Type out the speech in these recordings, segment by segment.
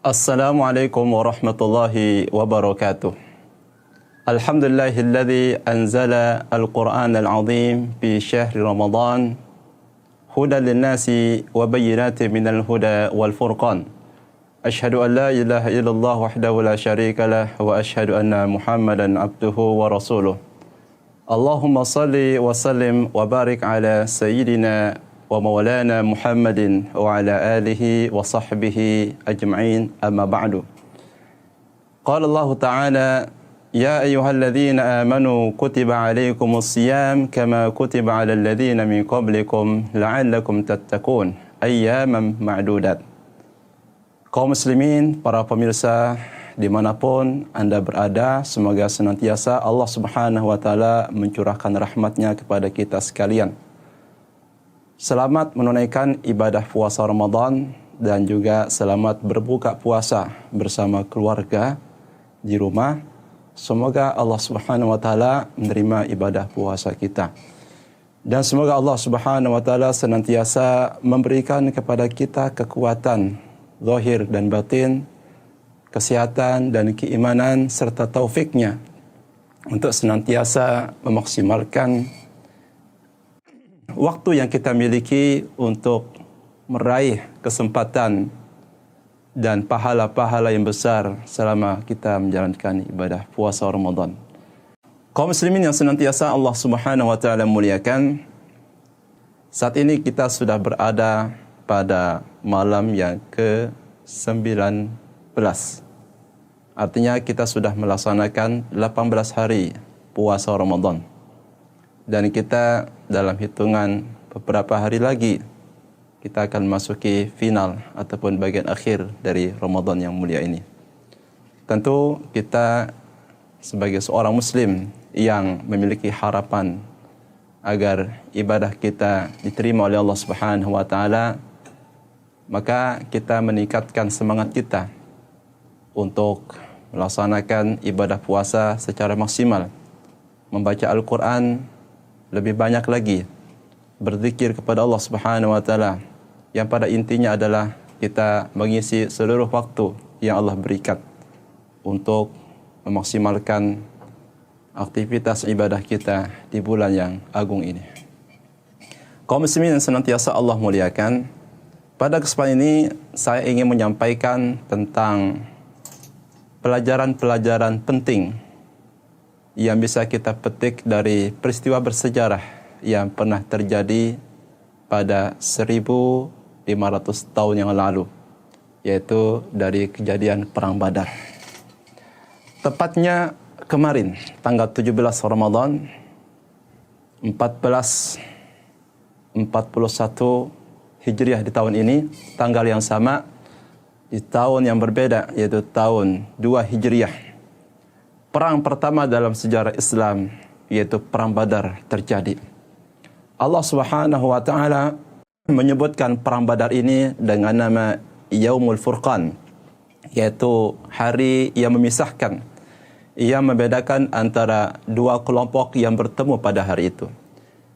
Assalamualaikum warahmatullahi wabarakatuh. Alhamdulillahilladzi anzala al-Qur'an al-azim fi syahri Ramadan hudan lin-nasi wa bayyinatin minal huda wal furqan. Asyhadu an la ilaha illallah wahdahu la syarika lah wa asyhadu anna Muhammadan abduhu wa rasuluh. Allahumma salli wa sallim wa barik ala sayyidina wa maulana Muhammadin wa ala alihi wa sahbihi ajma'in, amma ba'du. Qala Allah Ta'ala, ya ayyuhalladzina amanu kutiba alaikumus siyam kama kutiba alal ladzina min qablikum la'allakum tattaqun ayyaman ma'dudat. Kaum muslimin, para pemirsa dimanapun Anda berada, semoga senantiasa Allah Subhanahu wa Ta'ala mencurahkan rahmatnya kepada kita sekalian. Selamat menunaikan ibadah puasa Ramadan dan juga selamat berbuka puasa bersama keluarga di rumah. Semoga Allah Subhanahu wa Ta'ala menerima ibadah puasa kita. Dan semoga Allah Subhanahu wa Ta'ala senantiasa memberikan kepada kita kekuatan zahir dan batin, kesehatan dan keimanan serta taufiknya untuk senantiasa memaksimalkan waktu yang kita miliki untuk meraih kesempatan dan pahala-pahala yang besar selama kita menjalankan ibadah puasa Ramadan. Kaum muslimin yang senantiasa Allah Subhanahu wa Ta'ala muliakan, saat ini kita sudah berada pada malam yang ke-19. Artinya kita sudah melaksanakan 18 hari puasa Ramadan. Dan kita dalam hitungan beberapa hari lagi kita akan memasuki final ataupun bagian akhir dari Ramadan yang mulia ini. Tentu kita sebagai seorang muslim yang memiliki harapan agar ibadah kita diterima oleh Allah Subhanahu wa Ta'ala, maka kita meningkatkan semangat kita untuk melaksanakan ibadah puasa secara maksimal, membaca Al-Quran lebih banyak lagi, berzikir kepada Allah Subhanahu wa Ta'ala, yang pada intinya adalah kita mengisi seluruh waktu yang Allah berikan untuk memaksimalkan aktivitas ibadah kita di bulan yang agung ini. Kaum muslimin yang senantiasa Allah muliakan, pada kesempatan ini saya ingin menyampaikan tentang pelajaran-pelajaran penting yang bisa kita petik dari peristiwa bersejarah yang pernah terjadi pada 1500 tahun yang lalu, yaitu dari kejadian Perang Badar. Tepatnya kemarin, tanggal 17 Ramadan 1441 Hijriah di tahun ini, tanggal yang sama di tahun yang berbeda, yaitu tahun 2 Hijriah. Perang pertama dalam sejarah Islam, yaitu Perang Badar, terjadi. Allah Subhanahu wa Ta'ala menyebutkan Perang Badar ini dengan nama Yaumul Furqan, yaitu hari yang memisahkan, yang membedakan antara dua kelompok yang bertemu pada hari itu.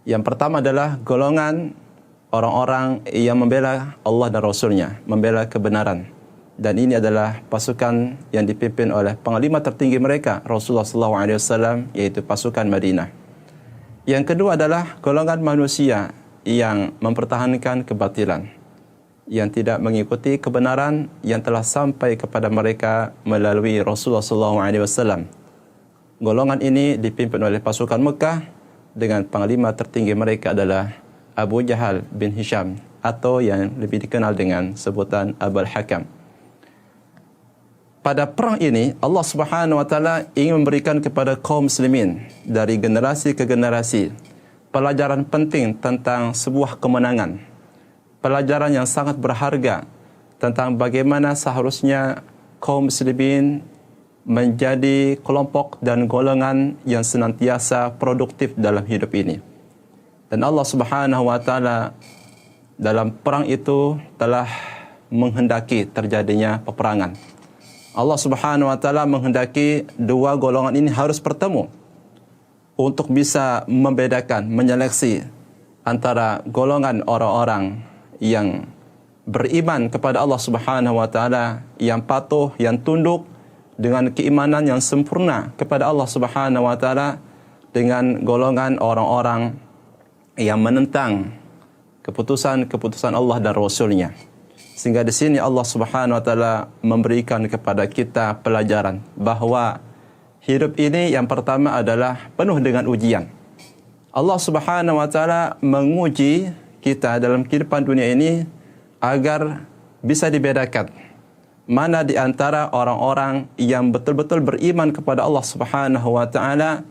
Yang pertama adalah golongan orang-orang yang membela Allah dan Rasulnya, membela kebenaran. Dan ini adalah pasukan yang dipimpin oleh panglima tertinggi mereka, Rasulullah SAW, yaitu pasukan Madinah. Yang kedua adalah golongan manusia yang mempertahankan kebatilan, yang tidak mengikuti kebenaran yang telah sampai kepada mereka melalui Rasulullah SAW. Golongan ini dipimpin oleh pasukan Mekah dengan panglima tertinggi mereka adalah Abu Jahal bin Hisham, atau yang lebih dikenal dengan sebutan Abul Hakam. Pada perang ini, Allah Subhanahu wa Ta'ala ingin memberikan kepada kaum muslimin dari generasi ke generasi pelajaran penting tentang sebuah kemenangan. Pelajaran yang sangat berharga tentang bagaimana seharusnya kaum muslimin menjadi kelompok dan golongan yang senantiasa produktif dalam hidup ini. Dan Allah Subhanahu wa Ta'ala dalam perang itu telah menghendaki terjadinya peperangan. Allah Subhanahu wa Ta'ala menghendaki dua golongan ini harus bertemu untuk bisa membedakan, menyeleksi antara golongan orang-orang yang beriman kepada Allah Subhanahu wa taala, yang patuh, yang tunduk dengan keimanan yang sempurna kepada Allah Subhanahu wa taala, dengan golongan orang-orang yang menentang keputusan-keputusan Allah dan Rasul-Nya. Sehingga di sini Allah Subhanahu wa taala memberikan kepada kita pelajaran bahawa hidup ini yang pertama adalah penuh dengan ujian. Allah Subhanahu wa taala menguji kita dalam kehidupan dunia ini agar bisa dibedakan mana di antara orang-orang yang betul-betul beriman kepada Allah Subhanahu wa taala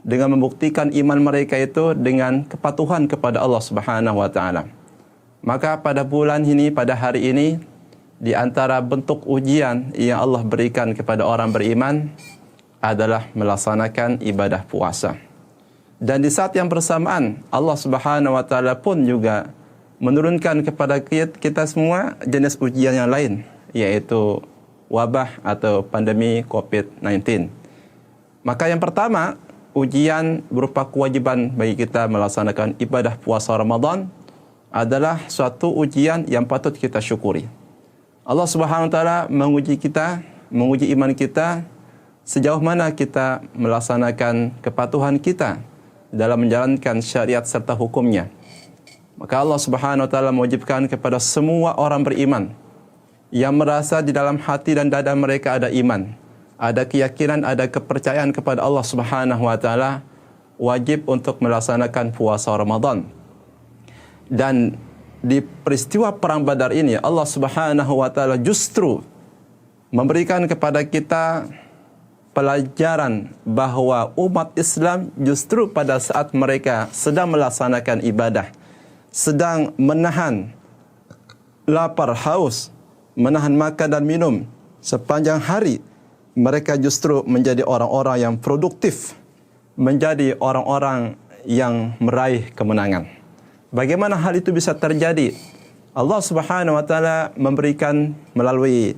dengan membuktikan iman mereka itu dengan kepatuhan kepada Allah Subhanahu wa taala. Maka pada bulan ini, pada hari ini, di antara bentuk ujian yang Allah berikan kepada orang beriman adalah melaksanakan ibadah puasa. Dan di saat yang bersamaan Allah Subhanahu wa taala pun juga menurunkan kepada kita semua jenis ujian yang lain, yaitu wabah atau pandemi COVID-19. Maka yang pertama, ujian berupa kewajiban bagi kita melaksanakan ibadah puasa Ramadan adalah suatu ujian yang patut kita syukuri. Allah Subhanahu wa taala menguji kita, menguji iman kita sejauh mana kita melaksanakan kepatuhan kita dalam menjalankan syariat serta hukumnya. Maka Allah Subhanahu wa taala mewajibkan kepada semua orang beriman yang merasa di dalam hati dan dada mereka ada iman, ada keyakinan, ada kepercayaan kepada Allah Subhanahu wa taala, wajib untuk melaksanakan puasa Ramadan. Dan di peristiwa perang Badar ini Allah Subhanahu wa taala justru memberikan kepada kita pelajaran bahawa umat Islam justru pada saat mereka sedang melaksanakan ibadah, sedang menahan lapar, haus, menahan makan dan minum sepanjang hari, mereka justru menjadi orang-orang yang produktif, menjadi orang-orang yang meraih kemenangan. Bagaimana hal itu bisa terjadi? Allah Subhanahu wa taala memberikan melalui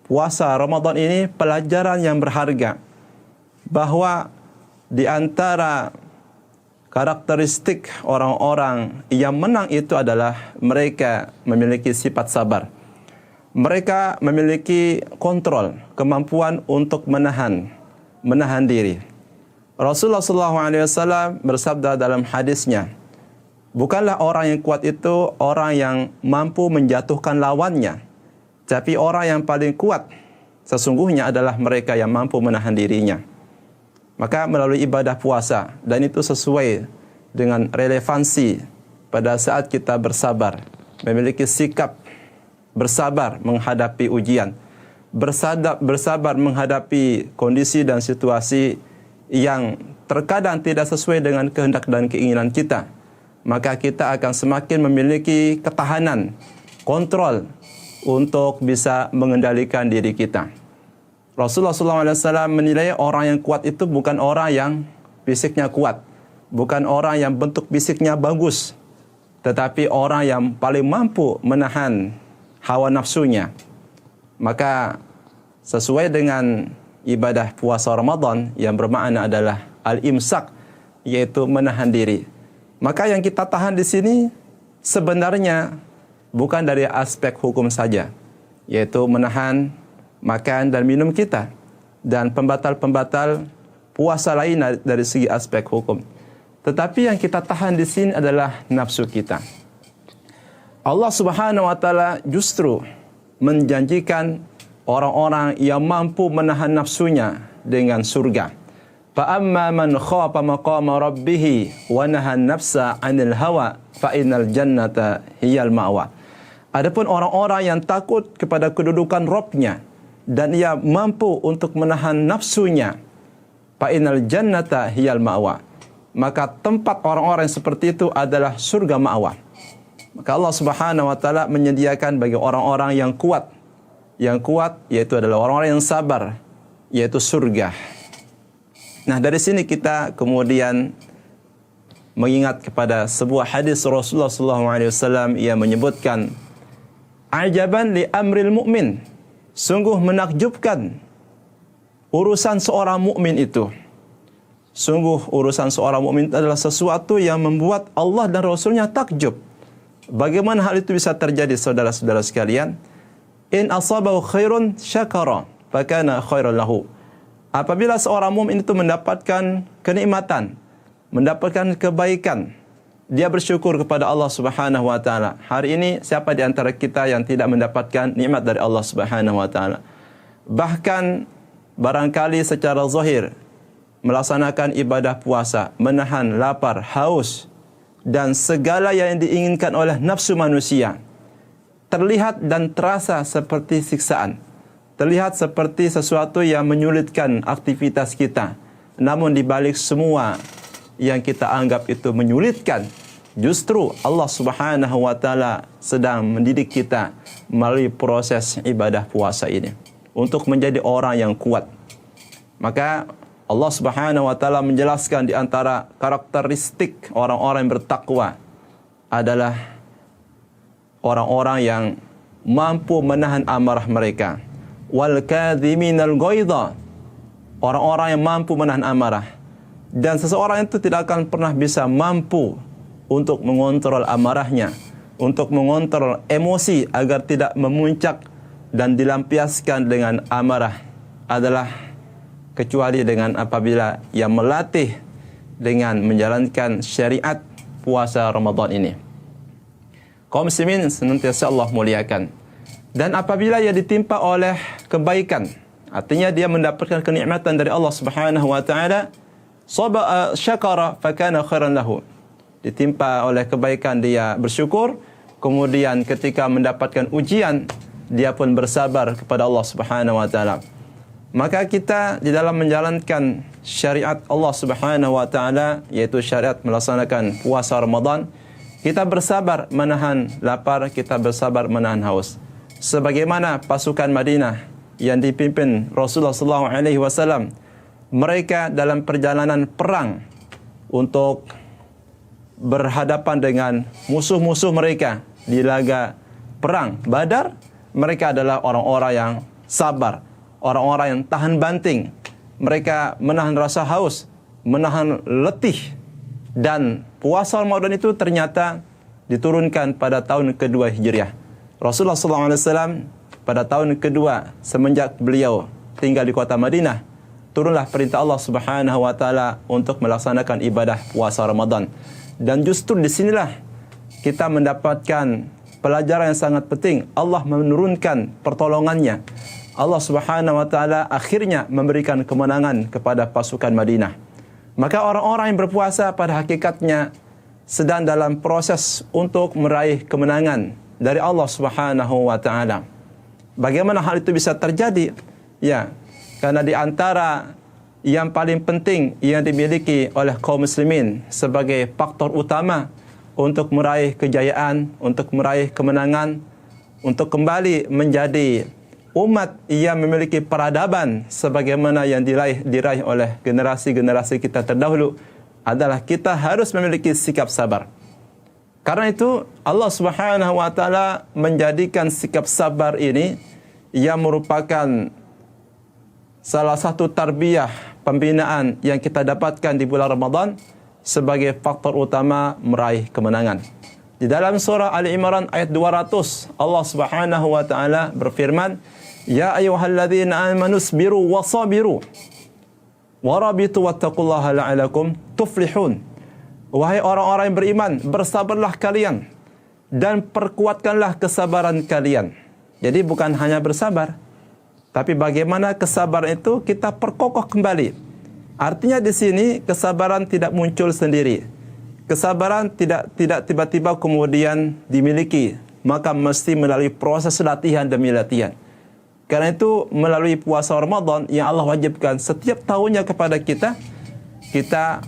puasa Ramadan ini pelajaran yang berharga, bahawa di antara karakteristik orang-orang yang menang itu adalah mereka memiliki sifat sabar. Mereka memiliki kontrol, kemampuan untuk menahan diri. Rasulullah SAW bersabda dalam hadisnya, bukanlah orang yang kuat itu orang yang mampu menjatuhkan lawannya, tapi orang yang paling kuat sesungguhnya adalah mereka yang mampu menahan dirinya. Maka melalui ibadah puasa, dan itu sesuai dengan relevansi pada saat kita bersabar, memiliki sikap bersabar menghadapi ujian, bersabar menghadapi kondisi dan situasi yang terkadang tidak sesuai dengan kehendak dan keinginan kita, maka kita akan semakin memiliki ketahanan, kontrol untuk bisa mengendalikan diri kita. Rasulullah SAW menilai orang yang kuat itu bukan orang yang fisiknya kuat, bukan orang yang bentuk fisiknya bagus, tetapi orang yang paling mampu menahan hawa nafsunya. Maka sesuai dengan ibadah puasa Ramadan yang bermakna adalah al-imsak, yaitu menahan diri. Maka yang kita tahan di sini sebenarnya bukan dari aspek hukum saja, yaitu menahan makan dan minum kita, dan pembatal-pembatal puasa lain dari segi aspek hukum. Tetapi yang kita tahan di sini adalah nafsu kita. Allah Subhanahu wa taala justru menjanjikan orang-orang yang mampu menahan nafsunya dengan surga. Fa amma man khafa maqama rabbih wa nahan nafsa 'anil hawa fa innal jannata hiyal ma'wa. Adapun orang-orang yang takut kepada kedudukan Rabb-nya dan ia mampu untuk menahan nafsunya, fa innal jannata hiyal ma'wa, maka tempat orang-orang seperti itu adalah surga ma'wa. Maka Allah Subhanahu wa taala menyediakan bagi orang-orang yang kuat. Yang kuat yaitu adalah orang-orang yang sabar, yaitu surga. Nah, dari sini kita kemudian mengingat kepada sebuah hadis Rasulullah SAW yang menyebutkan, ajaban li amril mu'min, sungguh menakjubkan urusan seorang mukmin itu. Sungguh urusan seorang mukmin adalah sesuatu yang membuat Allah dan Rasulnya takjub. Bagaimana hal itu bisa terjadi, saudara-saudara sekalian? In asabahu khairun syakara fakana khairan lahu. Apabila seorang mukmin itu mendapatkan kenikmatan, mendapatkan kebaikan, dia bersyukur kepada Allah Subhanahu wa taala. Hari ini siapa di antara kita yang tidak mendapatkan nikmat dari Allah Subhanahu wa taala? Bahkan barangkali secara zahir melaksanakan ibadah puasa, menahan lapar, haus dan segala yang diinginkan oleh nafsu manusia, terlihat dan terasa seperti siksaan. Terlihat seperti sesuatu yang menyulitkan aktivitas kita. Namun di balik semua yang kita anggap itu menyulitkan, justru Allah Subhanahu wa taala sedang mendidik kita melalui proses ibadah puasa ini untuk menjadi orang yang kuat. Maka Allah Subhanahu wa taala menjelaskan di antara karakteristik orang-orang yang bertakwa adalah orang-orang yang mampu menahan amarah mereka. Wal kadhiminal ghaidha, orang-orang yang mampu menahan amarah. Dan seseorang itu tidak akan pernah bisa mampu untuk mengontrol amarahnya, untuk mengontrol emosi agar tidak memuncak dan dilampiaskan dengan amarah adalah kecuali dengan apabila ia melatih dengan menjalankan syariat puasa Ramadan ini. Kaum muslimin senantiasa Allah muliakan. Dan apabila ia ditimpa oleh kebaikan, artinya dia mendapatkan kenikmatan dari Allah Subhanahu wa taala, syakara fakana khairan lahu. Ditimpa oleh kebaikan dia bersyukur, kemudian ketika mendapatkan ujian dia pun bersabar kepada Allah Subhanahu wa taala. Maka kita di dalam menjalankan syariat Allah Subhanahu wa taala, yaitu syariat melaksanakan puasa Ramadan, kita bersabar menahan lapar, kita bersabar menahan haus. Sebagaimana pasukan Madinah yang dipimpin Rasulullah SAW, mereka dalam perjalanan perang untuk berhadapan dengan musuh-musuh mereka di laga perang Badar, mereka adalah orang-orang yang sabar, orang-orang yang tahan banting. Mereka menahan rasa haus, menahan letih. Dan puasa Ramadan itu ternyata diturunkan pada tahun kedua Hijriah. Rasulullah SAW pada tahun kedua semenjak beliau tinggal di kota Madinah, turunlah perintah Allah Subhanahu wa taala untuk melaksanakan ibadah puasa Ramadan. Dan justru di sinilah kita mendapatkan pelajaran yang sangat penting. Allah menurunkan pertolongannya. Allah Subhanahu wa taala akhirnya memberikan kemenangan kepada pasukan Madinah. Maka orang-orang yang berpuasa pada hakikatnya sedang dalam proses untuk meraih kemenangan dari Allah Subhanahu wa taala. Bagaimana hal itu bisa terjadi? Ya, karena di antara yang paling penting yang dimiliki oleh kaum muslimin sebagai faktor utama untuk meraih kejayaan, untuk meraih kemenangan, untuk kembali menjadi umat yang memiliki peradaban sebagaimana yang diraih oleh generasi-generasi kita terdahulu adalah kita harus memiliki sikap sabar. Karena itu Allah Subhanahu wa taala menjadikan sikap sabar ini yang merupakan salah satu tarbiyah pembinaan yang kita dapatkan di bulan Ramadan sebagai faktor utama meraih kemenangan. Di dalam surah Ali Imran ayat 200, Allah Subhanahu wa taala berfirman, "Ya ayyuhalladzina amanu sabiru wasabiru warabitu wattaqullaha la'alakum tuflihun." Wahai orang-orang yang beriman, bersabarlah kalian dan perkuatkanlah kesabaran kalian. Jadi bukan hanya bersabar, tapi bagaimana kesabaran itu kita perkokoh kembali. Artinya di sini kesabaran tidak muncul sendiri. Kesabaran tidak tiba-tiba kemudian dimiliki, maka mesti melalui proses latihan demi latihan. Karena itu melalui puasa Ramadan yang Allah wajibkan setiap tahunnya kepada kita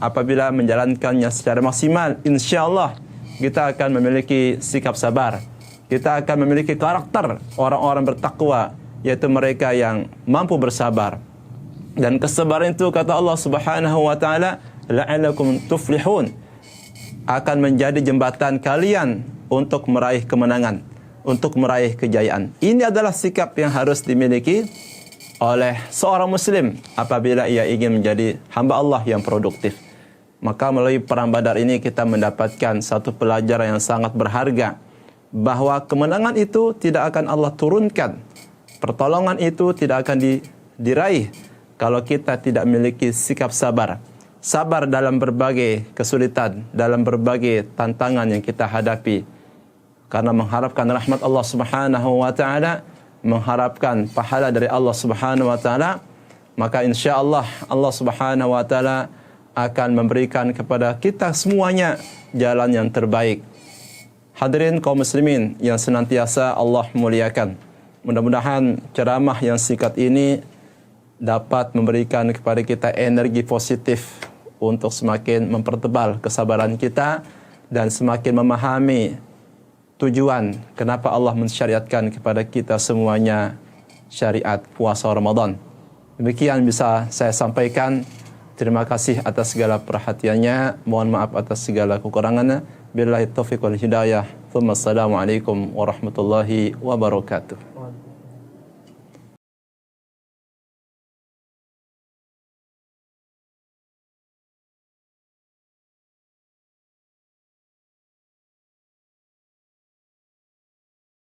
apabila menjalankannya secara maksimal, insyaAllah kita akan memiliki sikap sabar. Kita akan memiliki karakter orang-orang bertakwa, yaitu mereka yang mampu bersabar. Dan kesabaran itu kata Allah Subhanahu wa taala, la'alakum tuflihun, akan menjadi jembatan kalian untuk meraih kemenangan, untuk meraih kejayaan. Ini adalah sikap yang harus dimiliki oleh seorang muslim apabila ia ingin menjadi hamba Allah yang produktif. Maka melalui perang Badar ini kita mendapatkan satu pelajaran yang sangat berharga, bahwa kemenangan itu tidak akan Allah turunkan. Pertolongan itu tidak akan diraih kalau kita tidak memiliki sikap sabar. Sabar dalam berbagai kesulitan, dalam berbagai tantangan yang kita hadapi. Karena mengharapkan rahmat Allah Subhanahu wa taala, mengharapkan pahala dari Allah Subhanahu wa taala, maka insyaallah Allah Subhanahu wa taala akan memberikan kepada kita semuanya jalan yang terbaik. Hadirin kaum muslimin yang senantiasa Allah muliakan. Mudah-mudahan ceramah yang singkat ini dapat memberikan kepada kita energi positif untuk semakin mempertebal kesabaran kita dan semakin memahami tujuan kenapa Allah mensyariatkan kepada kita semuanya syariat puasa Ramadan. Demikian bisa saya sampaikan. Terima kasih atas segala perhatiannya. Mohon maaf atas segala kekurangannya. Billahi taufiq wal hidayah. Assalamualaikum warahmatullahi wabarakatuh.